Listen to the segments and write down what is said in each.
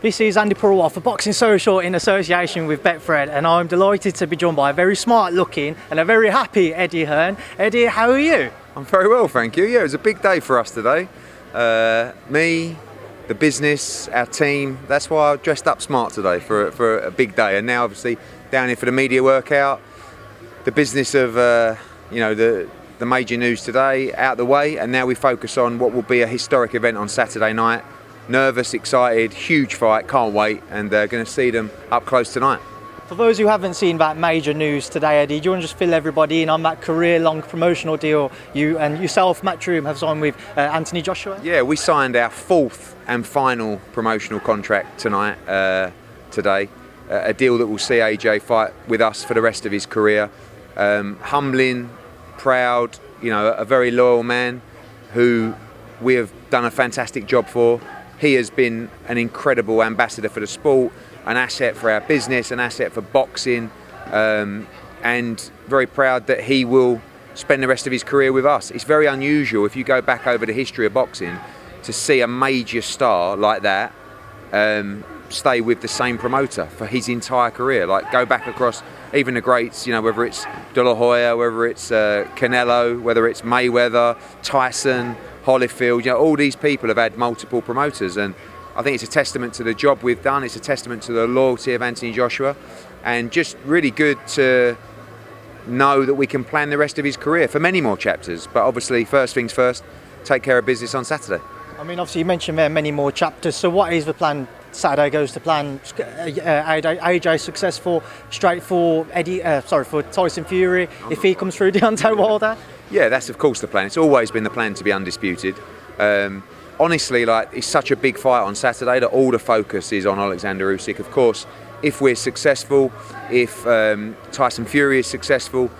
This is Andi Purewal for Boxing Social in association with Betfred, and I'm delighted to be joined by a very smart looking and a very happy Eddie Hearn. Eddie, how are you? I'm very well, thank you. Yeah, it was a big day for us today. Me, the business, our team, that's why I dressed up smart today for a big day. And now obviously down here for the media workout, the business of the major news today out the way, and now we focus on what will be a historic event on Saturday night. Nervous, excited, huge fight, can't wait, and going to see them up close tonight. For those who haven't seen that major news today, Eddie, do you want to just fill everybody in on that career-long promotional deal you and yourself, Matchroom, have signed with Anthony Joshua? Yeah, we signed our fourth and final promotional contract today. A deal that will see AJ fight with us for the rest of his career. Humbling, proud, a very loyal man who we have done a fantastic job for. He has been an incredible ambassador for the sport, an asset for our business, an asset for boxing, and very proud that he will spend the rest of his career with us. It's very unusual, if you go back over the history of boxing, to see a major star like that stay with the same promoter for his entire career. Like, go back across even the greats, whether it's De La Hoya, whether it's Canelo, whether it's Mayweather, Tyson, Holyfield, all these people have had multiple promoters, and I think it's a testament to the job we've done. It's a testament to the loyalty of Anthony Joshua, and just really good to know that we can plan the rest of his career for many more chapters. But obviously, first things first, take care of business on Saturday. I mean, obviously you mentioned there many more chapters, so what is the plan? Saturday goes to plan. AJ successful, straight for for Tyson Fury if he comes through Deontay Wilder. Yeah, that's of course the plan. It's always been the plan to be undisputed. Honestly, it's such a big fight on Saturday that all the focus is on Joshua-Usyk. Of course, if we're successful, if Tyson Fury is successful,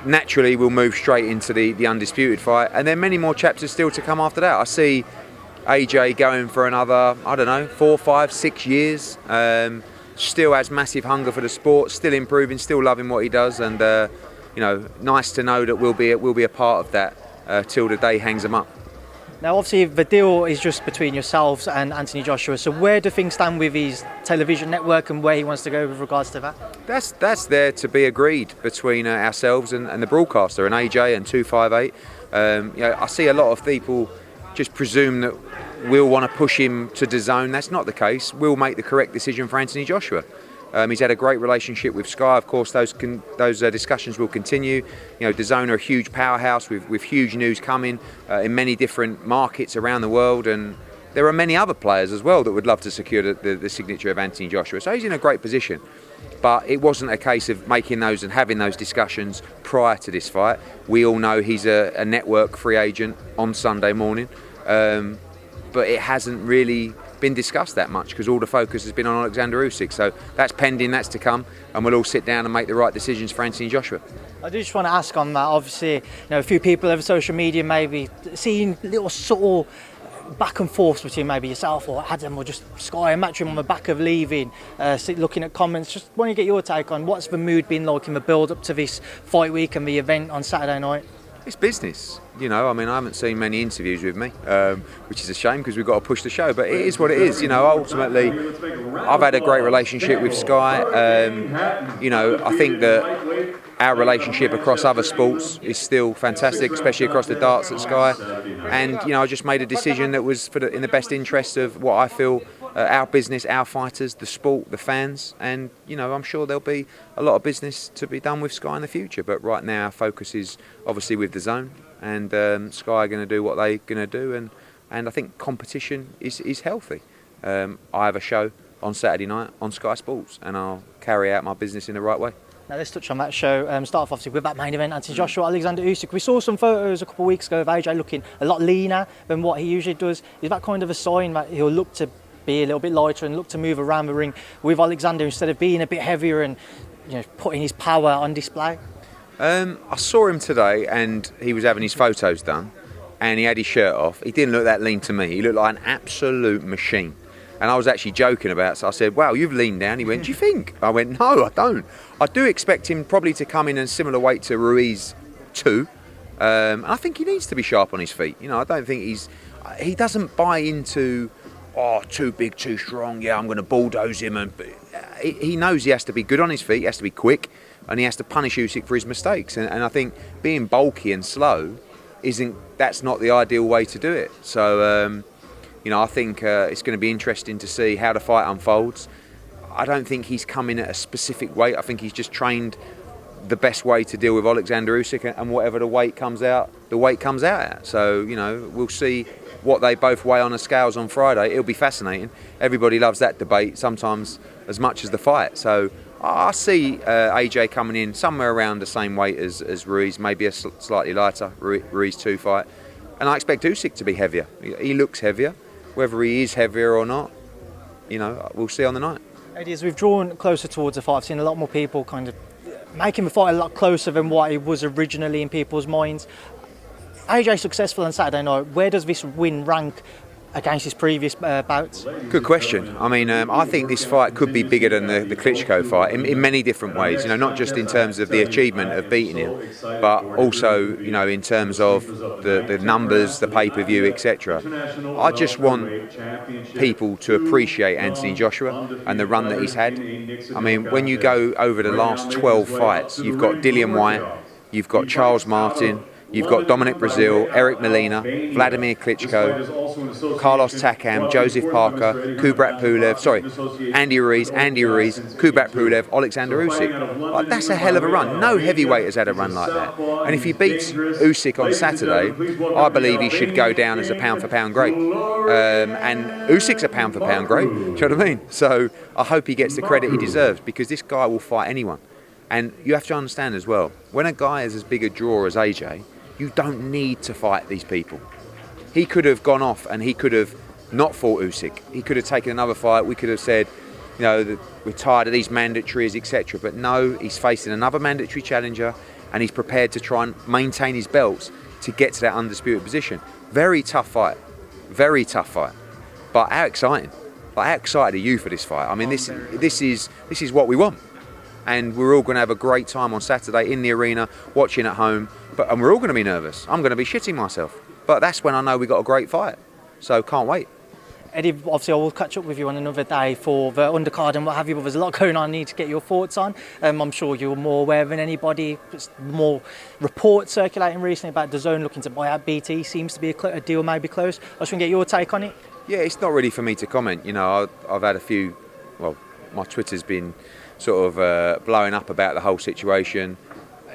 naturally we'll move straight into the undisputed fight, and then many more chapters still to come after that. I see AJ going for another, 4, 5, 6 years. Still has massive hunger for the sport, still improving, still loving what he does, and nice to know that we'll be a part of that till the day hangs him up. Now, obviously, the deal is just between yourselves and Anthony Joshua. So, where do things stand with his television network and where he wants to go with regards to that? That's there to be agreed between ourselves and the broadcaster and AJ and 258. I see a lot of people just presume that we'll want to push him to DAZN. That's not the case. We'll make the correct decision for Anthony Joshua. He's had a great relationship with Sky. Of course, those discussions will continue. DAZN are a huge powerhouse with huge news coming in many different markets around the world, and there are many other players as well that would love to secure the signature of Anthony Joshua. So he's in a great position. But it wasn't a case of making those and having those discussions prior to this fight. We all know he's a network free agent on Sunday morning, but it hasn't really been discussed that much because all the focus has been on Joshua-Usyk. So that's pending, that's to come, and we'll all sit down and make the right decisions for Anthony Joshua. I do just want to ask on that. Obviously, a few people over social media maybe seeing little subtle back and forth between maybe yourself or Adam or just Sky and Matchroom on the back of leaving, looking at comments. Just want to get your take on what's the mood been like in the build up to this fight week and the event on Saturday night. It's business, I haven't seen many interviews with me, which is a shame because we've got to push the show, but it is what it is. Ultimately, I've had a great relationship with Sky. I think that our relationship across other sports is still fantastic, especially across the darts at Sky. And, I just made a decision that was in the best interest of what I feel our business, our fighters, the sport, the fans, and I'm sure there'll be a lot of business to be done with Sky in the future. But right now our focus is obviously with DAZN, and Sky are going to do what they're going to do, and I think competition is healthy. I have a show on Saturday night on Sky Sports, and I'll carry out my business in the right way. Now let's touch on that show. Start off obviously with that main event, Anthony Joshua-Joshua-Usyk. We saw some photos a couple of weeks ago of AJ looking a lot leaner than what he usually does. Is that kind of a sign that he'll look to be a little bit lighter and look to move around the ring with Alexander instead of being a bit heavier and putting his power on display? I saw him today and he was having his photos done and he had his shirt off. He didn't look that lean to me. He looked like an absolute machine. And I was actually joking about it. So I said, wow, you've leaned down. He went, do you think? I went, no, I don't. I do expect him probably to come in a similar weight to Ruiz too. And I think he needs to be sharp on his feet. You know, I don't think he doesn't buy into, too big, too strong. Yeah, I'm going to bulldoze him. And he knows he has to be good on his feet. He has to be quick, and he has to punish Usyk for his mistakes. And I think being bulky and slow that's not the ideal way to do it. So, I think it's going to be interesting to see how the fight unfolds. I don't think he's coming at a specific weight. I think he's just trained the best way to deal with Alexander Usyk, and whatever the weight comes out at. So, we'll see what they both weigh on the scales on Friday. It'll be fascinating. Everybody loves that debate, sometimes as much as the fight. So I see AJ coming in somewhere around the same weight as Ruiz, maybe a slightly lighter Ruiz 2 fight. And I expect Usyk to be heavier. He looks heavier. Whether he is heavier or not, we'll see on the night. Eddie, as we've drawn closer towards the fight, I've seen a lot more people kind of making the fight a lot closer than what it was originally in people's minds. AJ successful on Saturday night. Where does this win rank against his previous bouts? Good question. I mean, I think this fight could be bigger than the Klitschko fight in many different ways. Not just in terms of the achievement of beating him, but also, in terms of the numbers, the pay-per-view, etc. I just want people to appreciate Anthony Joshua and the run that he's had. I mean, when you go over the last 12 fights, you've got Dillian Whyte, you've got Charles Martin, you've got Dominic Brazil, Eric Molina, Vladimir Klitschko, Carlos Takam, Joseph Parker, Kubrat Pulev, Andy Ruiz, Kubrat Pulev, Alexander Usyk. That's a hell of a run. No heavyweight has had a run like that. And if he beats Usyk on Saturday, I believe he should go down as a pound-for-pound great. And Usyk's a pound-for-pound great. Do you know what I mean? So I hope he gets the credit he deserves, because this guy will fight anyone. And you have to understand as well, when a guy is as big a draw as AJ, you don't need to fight these people. He could have gone off and he could have not fought Usyk. He could have taken another fight. We could have said, that we're tired of these mandatories, etc. But no, he's facing another mandatory challenger, and he's prepared to try and maintain his belts to get to that undisputed position. Very tough fight. Very tough fight. But how exciting. How excited are you for this fight? I mean, this is what we want. And we're all going to have a great time on Saturday in the arena, watching at home. And we're all going to be nervous. I'm going to be shitting myself. But that's when I know we got a great fight. So can't wait. Eddie, obviously I will catch up with you on another day for the undercard and what have you, but there's a lot going on I need to get your thoughts on. I'm sure you're more aware than anybody. There's more reports circulating recently about DAZN looking to buy out BT. Seems to be a deal maybe close. I just want to get your take on it. Yeah, it's not really for me to comment. I've had a few, my Twitter's been sort of blowing up about the whole situation.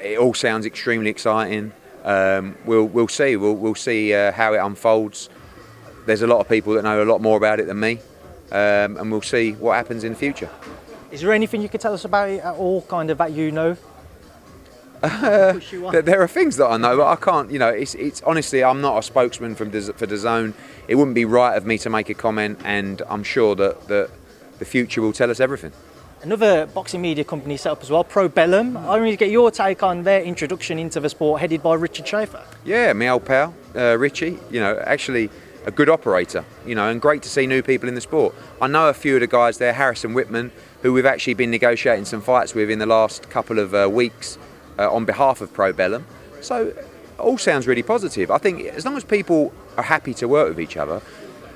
It all sounds extremely exciting. We'll see. We'll see how it unfolds. There's a lot of people that know a lot more about it than me, and we'll see what happens in the future. Is there anything you could tell us about it at all, kind of that There are things that I know, but I can't. It's honestly, I'm not a spokesman for DAZN. It wouldn't be right of me to make a comment, and I'm sure that the future will tell us everything. Another boxing media company set up as well, Probellum. I want to get your take on their introduction into the sport, headed by Richard Schaefer. Yeah, my old pal, Richie. Actually a good operator. And great to see new people in the sport. I know a few of the guys there, Harrison Whitman, who we've actually been negotiating some fights with in the last couple of weeks on behalf of Probellum. So all sounds really positive. I think as long as people are happy to work with each other,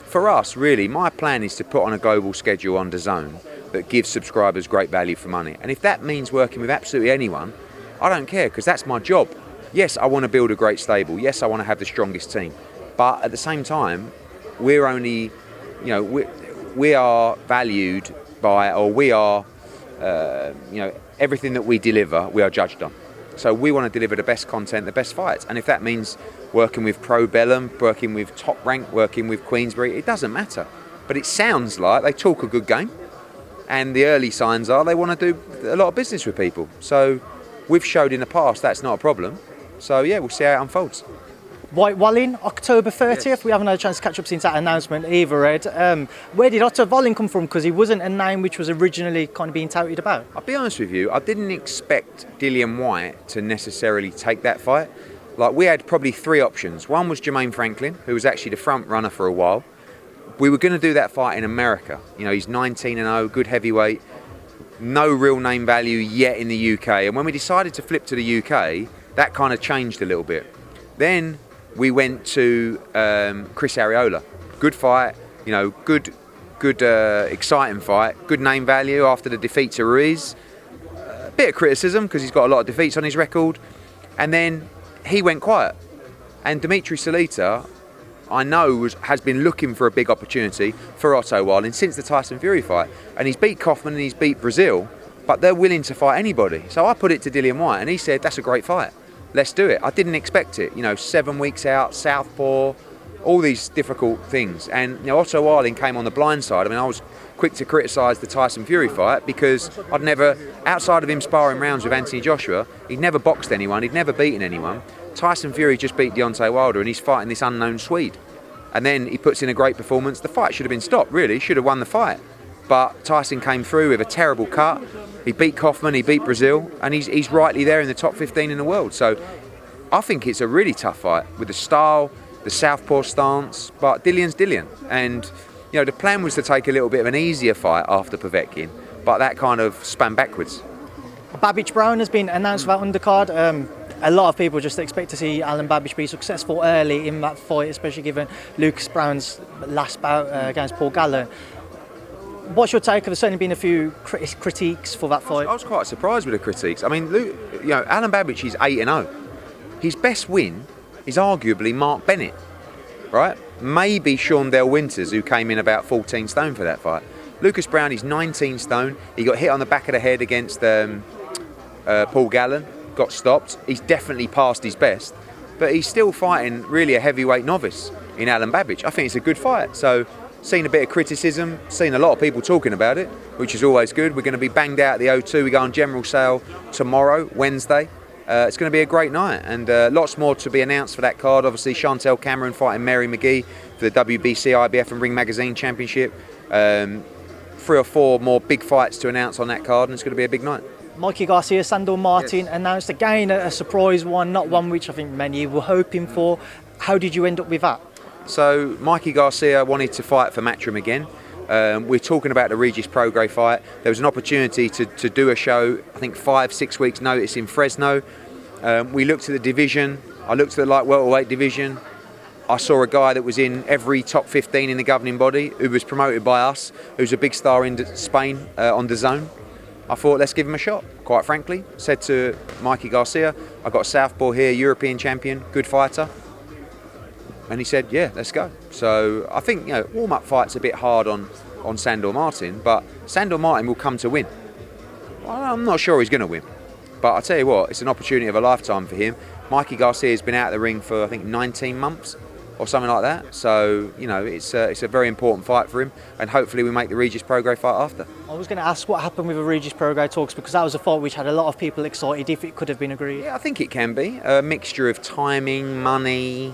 for us, really, my plan is to put on a global schedule on DAZN that gives subscribers great value for money. And if that means working with absolutely anyone, I don't care, because that's my job. Yes, I want to build a great stable. Yes, I want to have the strongest team. But at the same time, we're only, we are valued by, or we are, everything that we deliver, we are judged on. So we want to deliver the best content, the best fights. And if that means working with Probellum, working with Top Rank, working with Queensberry, it doesn't matter. But it sounds like they talk a good game. And the early signs are they want to do a lot of business with people. So we've showed in the past that's not a problem. So yeah, we'll see how it unfolds. White Wallin, October 30th. Yes. We haven't had a chance to catch up since that announcement either, Ed. Where did Otto Wallin come from? Because he wasn't a name which was originally kind of being touted about. I'll be honest with you, I didn't expect Dillian Whyte to necessarily take that fight. We had probably three options. One was Jermaine Franklin, who was actually the front runner for a while. We were going to do that fight in America. You know, he's 19-0, good heavyweight, no real name value yet in the UK. And when we decided to flip to the UK, that kind of changed a little bit. Then we went to Chris Arreola. Good fight, you know, good, exciting fight, good name value after the defeat to Ruiz. A bit of criticism because he's got a lot of defeats on his record. And then he went quiet. And Dimitri Salita, I know, has been looking for a big opportunity for Otto Wallin since the Tyson Fury fight. And he's beat Kaufman and he's beat Brazil, but they're willing to fight anybody. So I put it to Dillian Whyte and he said, that's a great fight. Let's do it. I didn't expect it. You know, 7 weeks out, southpaw, all these difficult things. And, you know, Otto Wallin came on the blind side. I mean, I was quick to criticise the Tyson Fury fight because I'd never, outside of him sparring rounds with Anthony Joshua, he'd never boxed anyone, he'd never beaten anyone. Tyson Fury just beat Deontay Wilder and he's fighting this unknown Swede. And then he puts in a great performance. The fight should have been stopped, really. Should have won the fight. But Tyson came through with a terrible cut. He beat Kaufman, he beat Brazil, and he's rightly there in the top 15 in the world. So I think it's a really tough fight with the style, the southpaw stance, but Dillian's Dillian. And, you know, the plan was to take a little bit of an easier fight after Povetkin, but that kind of span backwards. Babbage Brown has been announced for that undercard. A lot of people just expect to see Alan Babbage be successful early in that fight, especially given Lucas Brown's last bout against Paul Gallen. What's your take? There's certainly been a few critiques for that fight. I was quite surprised with the critiques. I mean, you know, Alan Babbage is 8-0. His best win is arguably Mark Bennett, right? Maybe Sean Del Winters, who came in about 14 stone for that fight. Lucas Brown is 19 stone. He got hit on the back of the head against Paul Gallen. Got stopped. He's definitely past his best, but he's still fighting really a heavyweight novice in Alan Babbage. I think it's a good fight. So, seen a bit of criticism, seen a lot of people talking about it, which is always good. We're going to be banged out at the O2. We go on general sale tomorrow, Wednesday. It's going to be a great night, and lots more to be announced for that card. Obviously, Chantel Cameron fighting Mary McGee for the WBC, IBF and Ring Magazine Championship. 3 or 4 more big fights to announce on that card, and it's going to be a big night. Mikey Garcia, Sandor Martin announced again a surprise one, not one which I think many were hoping for. How did you end up with that? So Mikey Garcia wanted to fight for Matchroom again. We're talking about the Regis Prograis fight. There was an opportunity to do a show, I think 5-6 weeks notice in Fresno. We looked at the division. I looked at the light welterweight division. I saw a guy that was in every top 15 in the governing body, who was promoted by us, who's a big star in Spain on DAZN. I thought, let's give him a shot, quite frankly. Said to Mikey Garcia, I've got a southpaw here, European champion, good fighter. And he said, yeah, let's go. So I think, you know, warm-up fight's a bit hard on Sandor Martin, but Sandor Martin will come to win. I'm not sure he's going to win, but I tell you what, it's an opportunity of a lifetime for him. Mikey Garcia has been out of the ring for, I think, 19 months or something like that. So, you know, it's a very important fight for him, and hopefully we make the Regis Prograis fight after. I was going to ask what happened with the Regis Prograis talks, because that was a fight which had a lot of people excited if it could have been agreed. Yeah, I think it can be. A mixture of timing, money,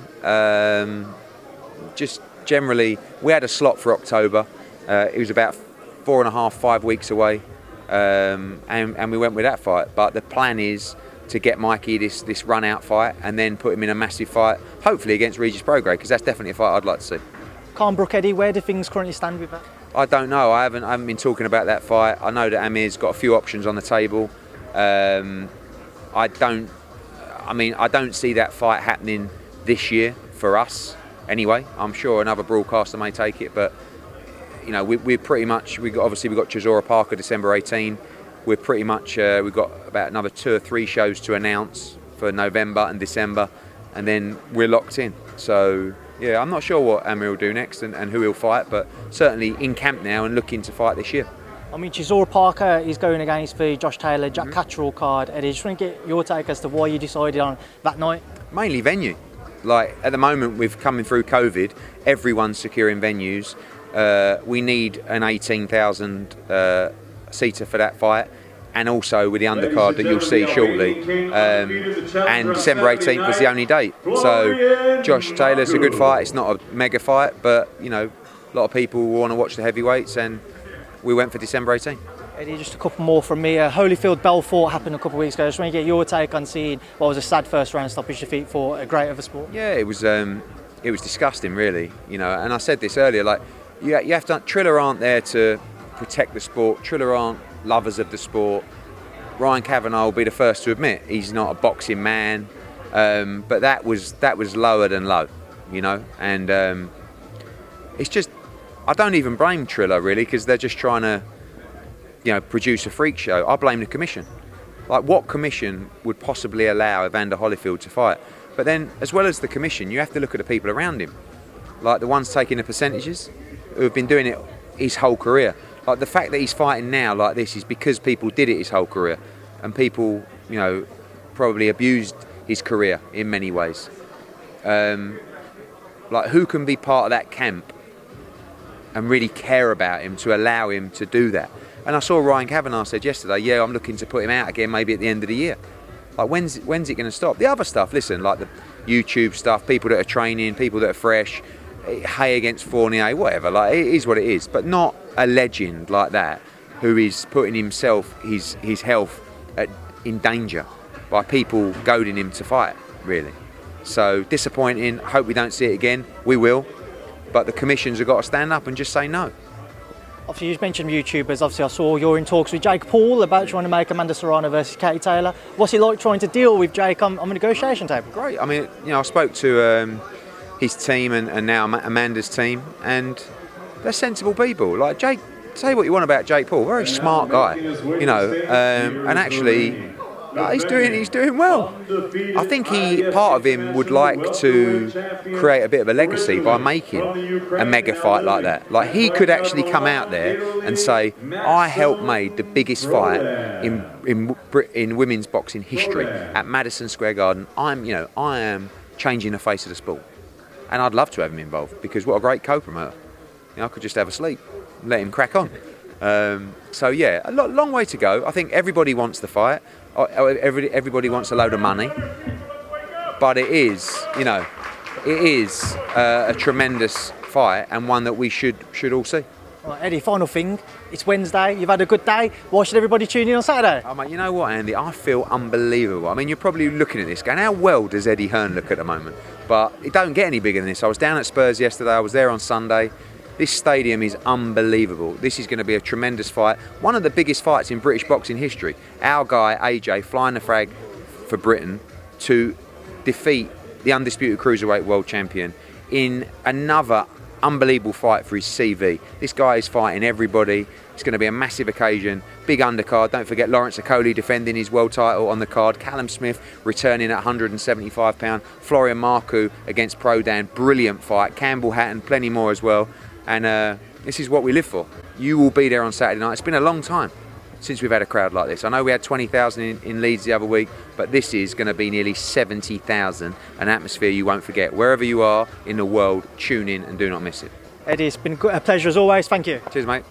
just generally. We had a slot for October. It was about 4.5-5 weeks away, and we went with that fight. But the plan is to get Mikey this run-out fight and then put him in a massive fight, hopefully against Regis Prograis, because that's definitely a fight I'd like to see. Khan Brook Eddie, where do things currently stand with that? I don't know. I haven't been talking about that fight. I know that Amir's got a few options on the table. I don't see that fight happening this year for us. Anyway, I'm sure another broadcaster may take it, but you know, we're pretty much. We've got Chisora Parker December 18. We're pretty much. We've got about another 2 or 3 shows to announce for November and December, and then we're locked in. So yeah, I'm not sure what Amir will do next and who he'll fight, but certainly in camp now and looking to fight this year. I mean, Chisora Parker is going against the Josh Taylor, Jack Catterall card. Eddie, just want to get your take as to why you decided on that night. Mainly venue. Like at the moment, with coming through COVID, everyone's securing venues. We need an 18,000 seater for that fight, and also with the undercard that you'll see shortly. And December 18th was the only date. So Josh Taylor's a good fight. It's not a mega fight, but you know, a lot of people want to watch the heavyweights, and we went for December 18th. Eddie, just a couple more from me. Holyfield Belfort happened a couple of weeks ago. I just want to get your take on seeing what was a sad first round stoppage defeat for a great of a sport. Yeah, it was disgusting, really. You know, and I said this earlier, like you have to. Triller aren't there to protect the sport. Triller aren't lovers of the sport. Ryan Kavanagh will be the first to admit he's not a boxing man, but that was lower than low, you know. And it's just, I don't even blame Triller really, because they're just trying to, you know, produce a freak show. I blame the commission. Like, what commission would possibly allow Evander Holyfield to fight? But then, as well as the commission, you have to look at the people around him, like the ones taking the percentages, who have been doing it his whole career. Like, the fact that he's fighting now like this is because people did it his whole career, and people, you know, probably abused his career in many ways. Like, who can be part of that camp and really care about him to allow him to do that? And I saw Ryan Kavanagh said yesterday, yeah, I'm looking to put him out again maybe at the end of the year. Like, when's it going to stop? The other stuff, listen, like the YouTube stuff, people that are training, people that are fresh, Hay against Fournier, whatever, like, it is what it is. But not a legend like that who is putting himself, his health in danger by people goading him to fight, really. So, disappointing. Hope we don't see it again. We will. But the commissions have got to stand up and just say no. Obviously, you mentioned YouTubers. Obviously, I saw you're in talks with Jake Paul about trying to make Amanda Serrano versus Katie Taylor. What's it like trying to deal with Jake on the negotiation table? Great. I mean, you know, I spoke to his team and now Amanda's team, and they're sensible people. Like, Jake, say what you want about Jake Paul, very smart guy, you know, and actually he's doing well. I think part of him would like to create a bit of a legacy by making a mega fight like that. Like, he could actually come out there and say, I helped made the biggest fight in women's boxing history at Madison Square Garden. I am changing the face of the sport. And I'd love to have him involved, because what a great co-promoter. You know, I could just have a sleep and let him crack on. So yeah, a long way to go. I think everybody wants the fight. Everybody wants a load of money, but it is, you know, a tremendous fight, and one that we should all see. Right, Eddie, final thing. It's Wednesday. You've had a good day. Why should everybody tune in on Saturday? Oh, mate, you know what, Andy? I feel unbelievable. I mean, you're probably looking at this going, how well does Eddie Hearn look at the moment? But it don't get any bigger than this. I was down at Spurs yesterday. I was there on Sunday. This stadium is unbelievable. This is going to be a tremendous fight. One of the biggest fights in British boxing history. Our guy, AJ, flying the flag for Britain to defeat the undisputed cruiserweight world champion in another unbelievable fight for his CV. This guy is fighting everybody. It's going to be a massive occasion. Big undercard. Don't forget Lawrence Okoli defending his world title on the card. Callum Smith returning at £175. Florian Marku against Prodan. Brilliant fight. Campbell Hatton, plenty more as well. And this is what we live for. You will be there on Saturday night. It's been a long time since we've had a crowd like this. I know we had 20,000 in Leeds the other week, but this is going to be nearly 70,000, an atmosphere you won't forget. Wherever you are in the world, tune in and do not miss it. Eddie, it's been a pleasure as always. Thank you. Cheers, mate.